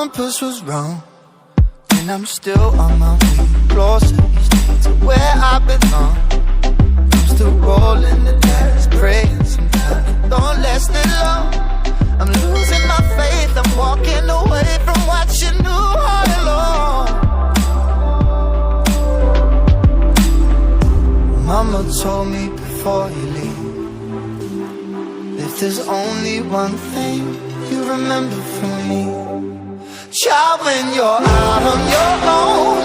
compass was wrong, and I'm still on my way, closer each day to where I belong. I'm still rolling the dice, praying sometimes don't last it long. I'm losing my faith, I'm walking away from what you knew all along. Mama told me before you leave, if there's only one thing you remember from me, child, when you're out on your own,